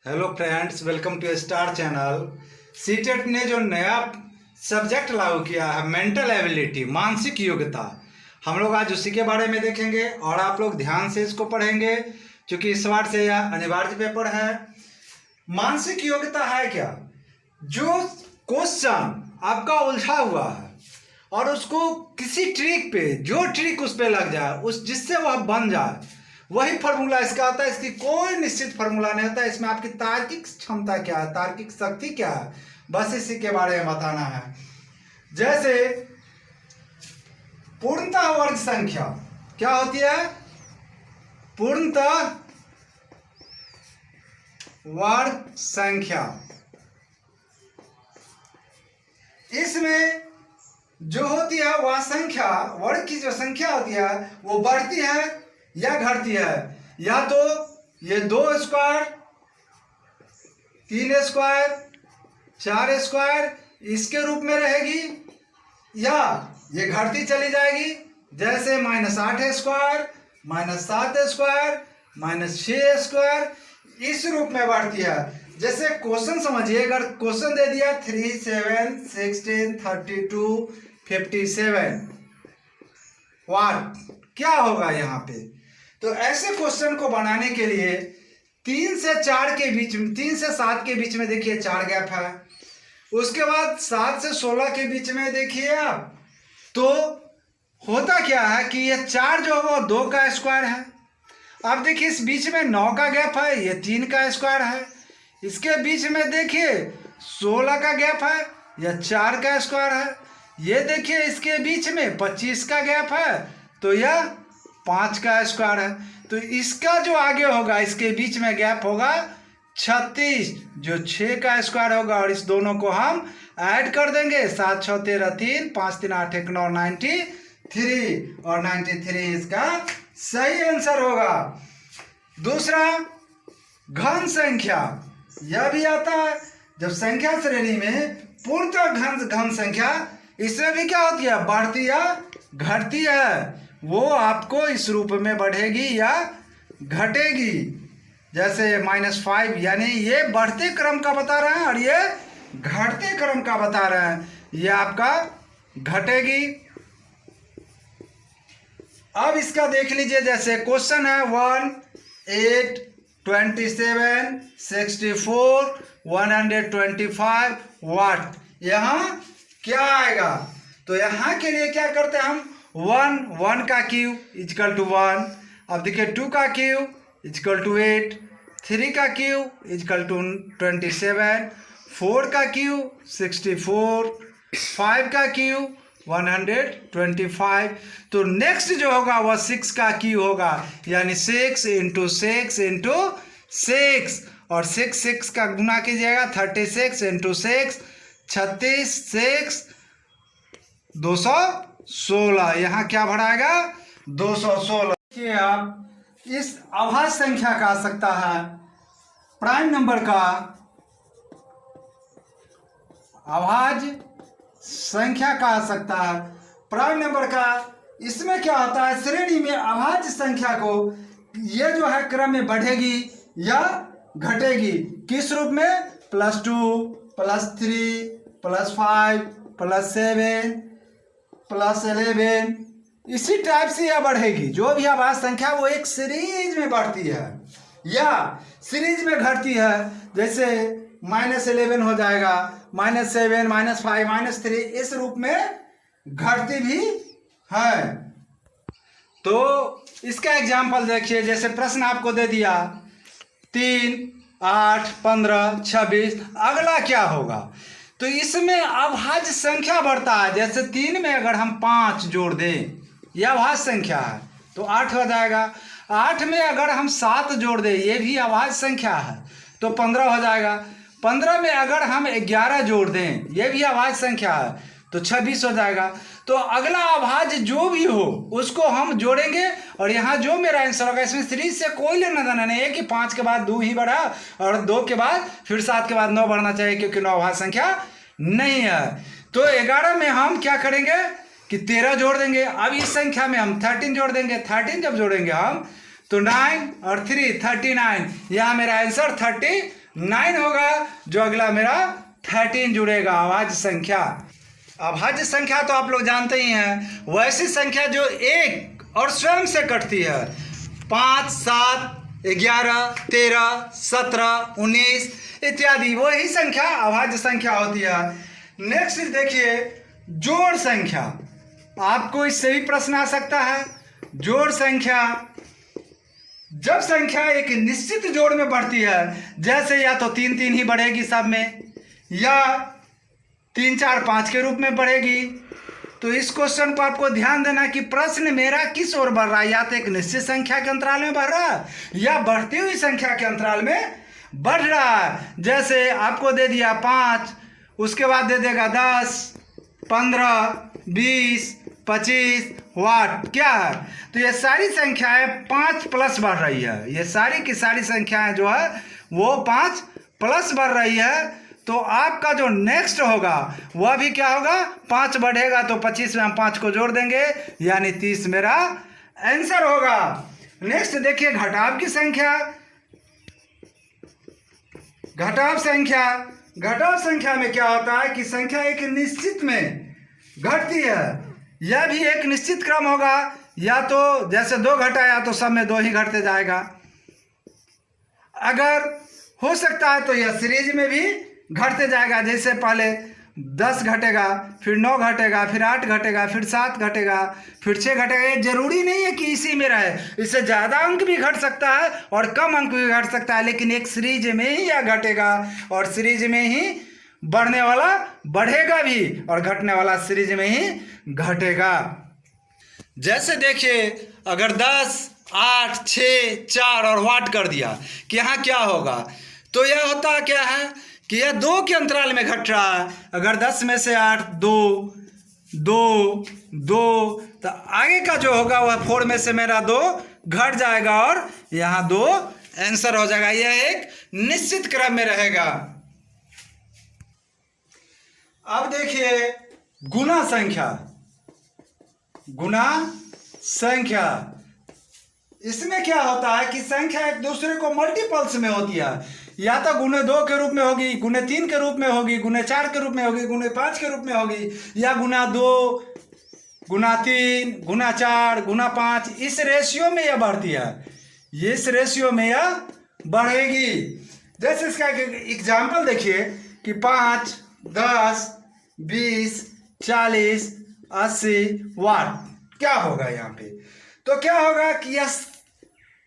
Hello friends, welcome to star channel. CTET ने जो नया सब्जेक्ट लागू किया है, मेंटल एबिलिटी, मानसिक योग्यता, हम लोग आज उसी के बारे में देखेंगे और आप लोग ध्यान से इसको पढ़ेंगे क्योंकि इस बार से यह अनिवार्य पेपर है। मानसिक योग्यता है क्या? जो क्वेश्चन आपका उलझा हुआ है और उसको किसी ट्रिक पे, जो ट्रिक उस पे लग जाए, उस जिससे वह बन जाए, वही फार्मूला इसका आता है। इसकी कोई निश्चित फार्मूला नहीं होता। इसमें आपकी तार्किक क्षमता क्या है, तार्किक शक्ति क्या है, बस इसी के बारे में बताना है। जैसे पूर्णतः वर्ग संख्या क्या होती है? पूर्णतः वर्ग संख्या, इसमें जो होती है वह संख्या, वर्ग की जो संख्या होती है वो बढ़ती है या घटती है। या तो ये 2 स्क्वायर, 3 स्क्वायर, 4 स्क्वायर इसके रूप में रहेगी, या ये घटती चली जाएगी। जैसे -8 स्क्वायर, -7 स्क्वायर, -6 स्क्वायर, इस रूप में बढ़ती है। जैसे क्वेश्चन समझिए, अगर क्वेश्चन दे दिया 3, 7, 16, 32, 57, वाट क्या होगा यहाँ पे? तो ऐसे क्वेश्चन को बनाने के लिए 3 से 4 के बीच में, 3 से 7 के बीच में देखिए 4 गैप है। उसके बाद 7 से 16 के बीच में देखिए आप, तो होता क्या है कि ये 4 जो है वो 2 का स्क्वायर है। अब देखिए इस बीच में 9 का गैप है, ये 3 का स्क्वायर है। इसके बीच में देखिए 16 का गैप है, यह 4 का स्क्वायर है। ये देखिए इसके बीच में 25 का गैप है, तो यह 5 का स्क्वायर है। तो इसका जो आगे होगा, इसके बीच में गैप होगा 36, जो 6 का स्क्वायर होगा। और इस दोनों को हम ऐड कर देंगे, 7 6 13 3, 5 3 8 1 9, 93, और 93 इसका सही आंसर होगा। दूसरा, घन संख्या, यह भी आता है। जब संख्या श्रेणी में पूर्णतः घन संख्या, इसमें भी क्या होती है? बढ़ती या घटती है। वो आपको इस रूप में बढ़ेगी या घटेगी। जैसे -5, यानी ये बढ़ते क्रम का बता रहे हैं और ये घटते क्रम का बता रहे हैं, ये आपका घटेगी। अब इसका देख लीजिए, जैसे क्वेश्चन है 1, 8, 27, 64, 125 वाट, यहाँ क्या आएगा? तो यहाँ के लिए क्या करते हैं हम? 1 का क्यूब इजकल टू 1। अब देखिए 2 का क्यूब इजकल टू 8, 3 का क्यूब इजकल टू 27, 4 का क्यूब 64, 5 का क्यूब 125। तो नेक्स्ट जो होगा वह 6 का क्यूब होगा, यानी 6 × 6 × 6, और 6 का गुना कीजिएगा, 36 × 6, 36, 6, 216। यहाँ क्या बढ़ाएगा? 216। देखिए आप, इस अभाज्य संख्या का आ सकता है प्राइम नंबर का, अभाज्य संख्या का आ सकता है प्राइम नंबर का। इसमें क्या होता है? श्रेणी में अभाज्य संख्या को, ये जो है क्रम में बढ़ेगी या घटेगी। किस रूप में? +2, +3, +5, +7, +11, इसी टाइप से यह बढ़ेगी। जो भी अभाज्य संख्या वो एक सीरीज में बढ़ती है या सीरीज में घटती है। जैसे -11 हो जाएगा, -7, -5, -3, इस रूप में घटती भी है। तो इसका एग्जाम्पल देखिए, जैसे प्रश्न आपको दे दिया 3, 8, 15, 26, अगला क्या होगा? तो इसमें अभाज्य संख्या बढ़ता है। जैसे 3 में अगर हम 5 जोड़ दें, यह अभाज्य संख्या है, तो 8 हो जाएगा। 8 में अगर हम 7 जोड़ दें, ये भी अभाज्य संख्या है, तो 15 हो जाएगा। 15 में अगर हम 11 जोड़ दें, ये भी अभाज्य संख्या है, तो 26 हो जाएगा। तो अगला अभाज्य जो भी हो उसको हम जोड़ेंगे, और यहाँ जो मेरा आंसर होगा, इसमें सीरीज से कोई लेना देना नहीं है कि 5 के बाद 2 ही बढ़ा और 2 के बाद फिर 7 के बाद 9 बढ़ना चाहिए, क्योंकि 9 अभाज्य संख्या नहीं है। तो 11 में हम क्या करेंगे कि 13 जोड़ देंगे। अब इस संख्या में हम 13 जोड़ देंगे। 13 जब जोड़ेंगे हम, तो 9 और 3 39, यहाँ मेरा आंसर 39 9 होगा, जो अगला मेरा 13 जुड़ेगा। अभाज्य संख्या, अभाज्य संख्या तो आप लोग जानते ही हैं, वैसी संख्या जो एक और स्वयं से कटती है। 5, 7, 11, 13, 17, 19 इत्यादि, वही संख्या अभाज्य संख्या होती है। नेक्स्ट देखिए जोड़ संख्या। आपको इससे भी प्रश्न आ सकता है। जोड़ संख्या, जब संख्या एक निश्चित जोड़ में बढ़ती है, जैसे या तो 3 3 ही बढ़ेगी सब में, या 3 4 5 के रूप में बढ़ेगी, तो इस क्वेश्चन को आपको ध्यान देना कि प्रश्न मेरा किस ओर बढ़ रहा है। या तो एक निश्चित संख्या के अंतराल में बढ़ रहा है या बढ़ती हुई संख्या के अंतराल में बढ़ रहा है। जैसे आपको दे दिया 5, उसके बाद दे देगा 10, 15, 20, 25 वाट, क्या है, तो ये सारी संख्याएं 5 प्लस बढ़ रही है। ये सारी की सारी संख्याएं जो है वो 5 प्लस बढ़ रही है। तो आपका जो नेक्स्ट होगा वह भी क्या होगा, 5 बढ़ेगा तो 25 में हम 5 को जोड़ देंगे, यानी 30 मेरा आंसर होगा। नेक्स्ट देखिए घटाव की संख्या। घटाव संख्या, घटाव संख्या में क्या होता है कि संख्या एक निश्चित में घटती है। यह भी एक निश्चित क्रम होगा, या तो जैसे 2 घटाया तो सब में 2 ही घटते जाएगा। अगर हो सकता है तो यह सीरीज में भी घटते जाएगा, जैसे पहले 10 घटेगा, फिर 9 घटेगा, फिर 8 घटेगा, फिर 7 घटेगा, फिर 6 घटेगा। ये जरूरी नहीं है कि इसी में रहे, इससे ज़्यादा अंक भी घट सकता है और कम अंक भी घट सकता है, लेकिन एक सीरीज में ही यह घटेगा और सीरीज में ही बढ़ने वाला बढ़ेगा भी और घटने वाला सीरीज में ही घटेगा। जैसे देखिए अगर 10, 8, 6, 4 और वाट कर दिया कि यहाँ क्या होगा, तो यह होता क्या है कि यह 2 के अंतराल में घट रहा है। अगर 10 में से 8, 2, 2, 2, तो आगे का जो होगा वह 4 में से मेरा 2 घट जाएगा और यहाँ 2 आंसर हो जाएगा। यह एक निश्चित क्रम में रहेगा। अब देखिए गुना संख्या। गुना संख्या, इसमें क्या होता है कि संख्या एक दूसरे को मल्टीपल्स में होती है। या तो गुने 2 के रूप में होगी, गुने 3 के रूप में होगी, गुने 4 के रूप में होगी, गुने 5 के रूप में होगी, या गुना 2, गुना 3, गुना 4, गुना 5, इस रेशियो में यह बढ़ती है। इस रेशियो में यह बढ़ेगी। जैसे इसका एग्जाम्पल देखिए कि 5, 10, 20, 40, 80 वाट, क्या होगा यहाँ पे, तो क्या होगा कि यह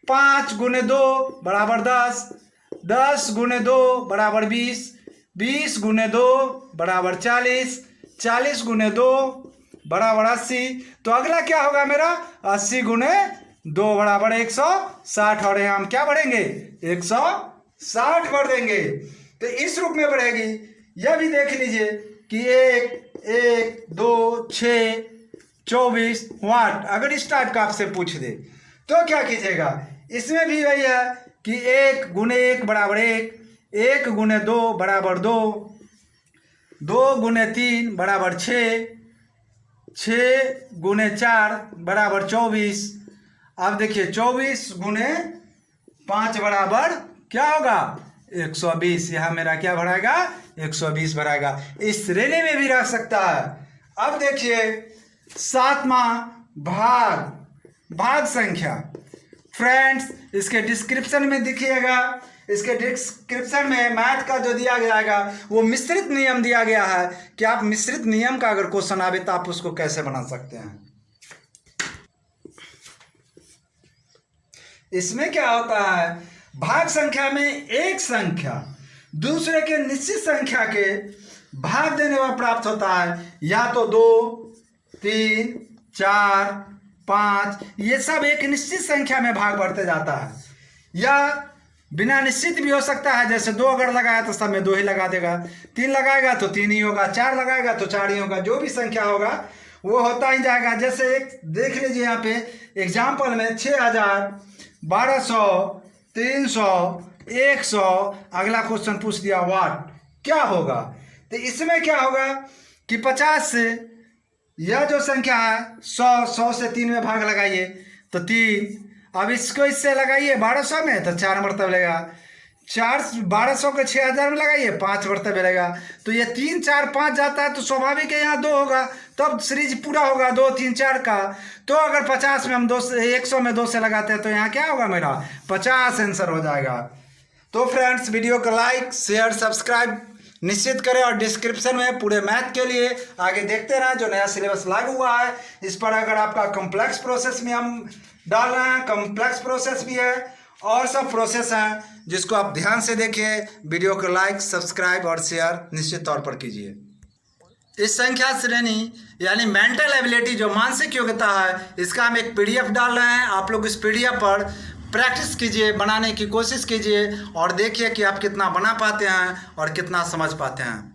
5 गुने 2 बराबर 10, 10 गुने 2 बराबर 20, 20 गुने 2 बराबर 40, 40 गुने 2 बराबर 80। तो अगला क्या होगा मेरा, 80 गुने 2 बराबर 160, और यहाँ हम क्या बढ़ेंगे, 160 बढ़ देंगे। तो इस रूप में बढ़ेगी। यह भी देख लीजिए कि 1, 1, 2, 6, 24 वाट, अगर इस टाइप का आपसे पूछ दे तो क्या कीजिएगा। इसमें भी वही है कि 1 गुने 1 बराबर 1, 1 गुने 2 बराबर 2, 2 गुने 3 बराबर 6, 6 गुने 4 बराबर 24। अब देखिए 24 गुने 5 बराबर क्या होगा, 120। यहाँ मेरा क्या बढ़ाएगा, 120 बढ़ाएगा। इस श्रेणी में भी रख सकता है। अब देखिए 7वां भाग, भाग संख्या। फ्रेंड्स इसके डिस्क्रिप्शन में देखिएगा, इसके डिस्क्रिप्शन में मैथ का जो दिया गया है वो मिश्रित नियम दिया गया है कि आप मिश्रित नियम का अगर क्वेश्चन आवे तो आप उसको कैसे बना सकते हैं। इसमें क्या होता है, भाग संख्या में एक संख्या दूसरे के निश्चित संख्या के भाग देने में प्राप्त होता है। या तो 2, 3, 4, 5, ये सब एक निश्चित संख्या में भाग बढ़ते जाता है, या बिना निश्चित भी हो सकता है। जैसे 2 अगर लगाया तो सब में 2 ही लगा देगा, 3 लगाएगा तो 3 ही होगा, 4 लगाएगा तो 4 ही होगा, जो भी संख्या होगा वो होता ही जाएगा। जैसे एक देख लीजिए यहाँ पे एग्जाम्पल में 6000, 1200, 300, 100, अगला क्वेश्चन पूछ दिया वाट, क्या होगा। तो इसमें क्या होगा कि 50 से यह जो संख्या है 100 से 3 में भाग लगाइए तो 3, अब इसको इससे लगाइए 1200 में तो 4 मरतब लेगा, 1200 के 6000 में लगाइए, 5 बढ़ता मिलेगा। तो ये 3 4 5 जाता है तो स्वाभाविक है यहाँ 2 होगा, तब सीरीज पूरा होगा 2 3 4 का। तो अगर 50 में हम 100 में 2 से लगाते हैं तो यहाँ क्या होगा मेरा 50 आंसर हो जाएगा। तो फ्रेंड्स वीडियो को लाइक शेयर सब्सक्राइब निश्चित करें और डिस्क्रिप्शन में पूरे मैथ के लिए आगे देखते रहें जो नया सिलेबस लागू हुआ है। इस पर अगर आपका कॉम्प्लेक्स प्रोसेस में हम डाल रहे हैं, कॉम्प्लेक्स प्रोसेस भी है और सब प्रोसेस हैं जिसको आप ध्यान से देखिए। वीडियो को लाइक सब्सक्राइब और शेयर निश्चित तौर पर कीजिए। इस संख्या श्रेणी यानी मेंटल एबिलिटी जो मानसिक योग्यता है, इसका हम एक PDF डाल रहे हैं। आप लोग इस PDF पर प्रैक्टिस कीजिए, बनाने की कोशिश कीजिए और देखिए कि आप कितना बना पाते हैं और कितना समझ पाते हैं।